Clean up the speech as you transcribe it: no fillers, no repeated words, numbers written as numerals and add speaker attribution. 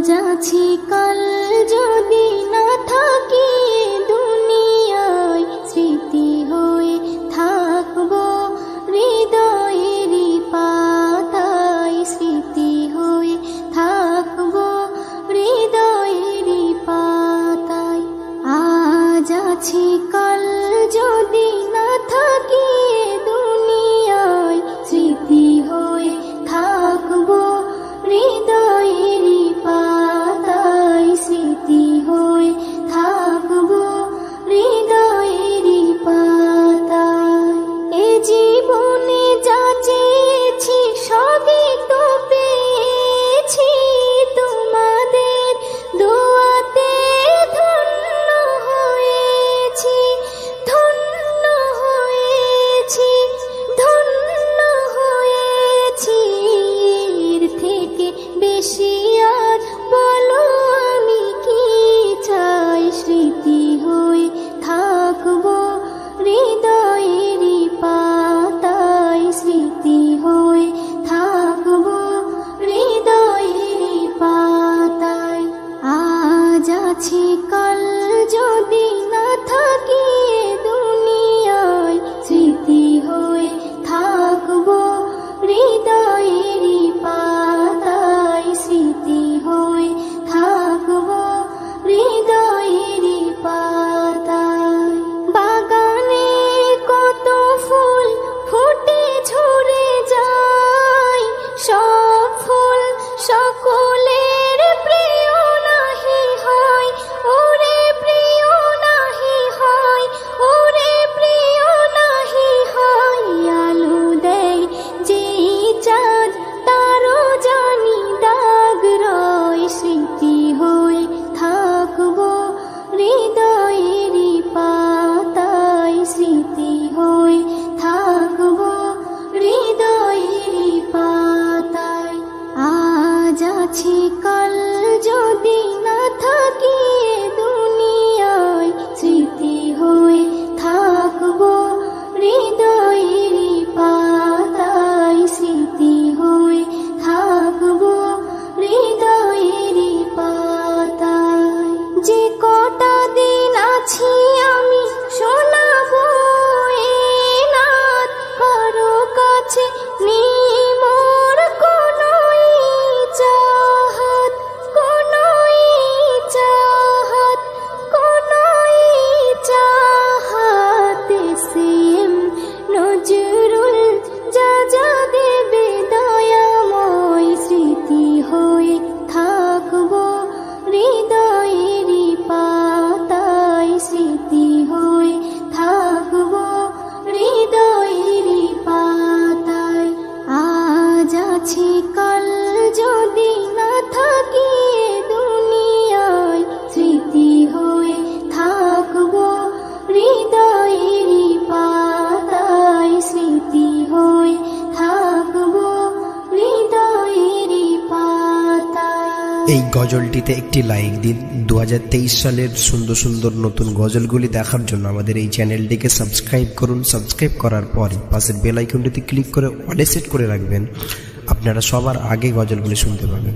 Speaker 1: আজ আছি কাল যদি না থাকি দুনিয়ায়, স্মৃতি হয়ে থাকবো হৃদয়েরই পাতায়, স্মৃতি হয়ে থাকবো হৃদয়েরই পাতায়। আজ আছি কাল যদি না থাকি দুনিয়ায়, স্মৃতি হয়ে থাকবো হৃদয়েরই পাতায়, স্মৃতি হয়ে থাকবো হৃদয়েরই পাতায়। এ জীবনে যা চেয়েছি সবই তো পেয়েছি, তোমাদের দোয়াতে ধন্য হয়েছি, ধন্য হয়েছি, ধন্য হয়েছি। এর থেকে বেশি আর বলো আমি কি চাই, স্মৃতি হয়ে থাকবো হৃদয়েরই পাতায়, স্মৃতি হয়ে থাকবো হৃদয়েরই পাতায়। আজ আছি কাল যদি না থাকি দুনিয়ায়, স্মৃতি হয়ে থাকবো হৃদয়েরই পাতায়, স্মৃতি হয়ে থাকবো হৃদয়েরই পাতায়। বাগানে কত ফুল ফুটে ঝরে যায়, সব ফুল সকলের প্রিয় নাহি হয়, ওরে প্রিয় নাহি হয়, ওরে প্রিয় নাহি হয়। আলো দেয় যে চাঁদ তারও জানি দাগ রয়, স্মৃতি হয়ে থাকবো হৃদয়েরই পাতায়, স্মৃতি হয়ে থাকবো হৃদয়েরই পাতায়। আজ আছি কাল যদি না থাকি দুনিয়ায়, স্মৃতি হয়ে থাকবো হৃদয়েরই পাতায়, স্মৃতি হয়ে থাকবো হৃদয়েরই পাতায়। যে কটা দিন আছি আমি শোনাবো এ নাত, কারো কাছে নেই মোর কোনো চাহাত, কোনো চাহাত, কোনো চাহাত। সেম নজরুল যা যা দেবে দয়াময়, স্মৃতি হয়ে থাকবো হৃদয়েরই পাতায়, স্মৃতি হয়ে থাকবো হৃদয়েরই পাতায়। আজ আছি কাল যদি না থাকি দুনিয়ায়, স্মৃতি হয়ে থাকবো হৃদয়েরই পাতায়, স্মৃতি হয়ে থাকবো হৃদয়েরই পাতায়।
Speaker 2: এই গজলটিতে একটি লাইক দিন। 2023 সালের সুন্দর সুন্দর নতুন গজলগুলি দেখার জন্য আমাদের এই চ্যানেলটিকে সাবস্ক্রাইব করুন। সাবস্ক্রাইব করার পরে পাশের বেল আইকনটিতে ক্লিক করে অলে সেট করে রাখবেন, আপনারা সবার আগে গজলগুলি শুনতে পাবেন।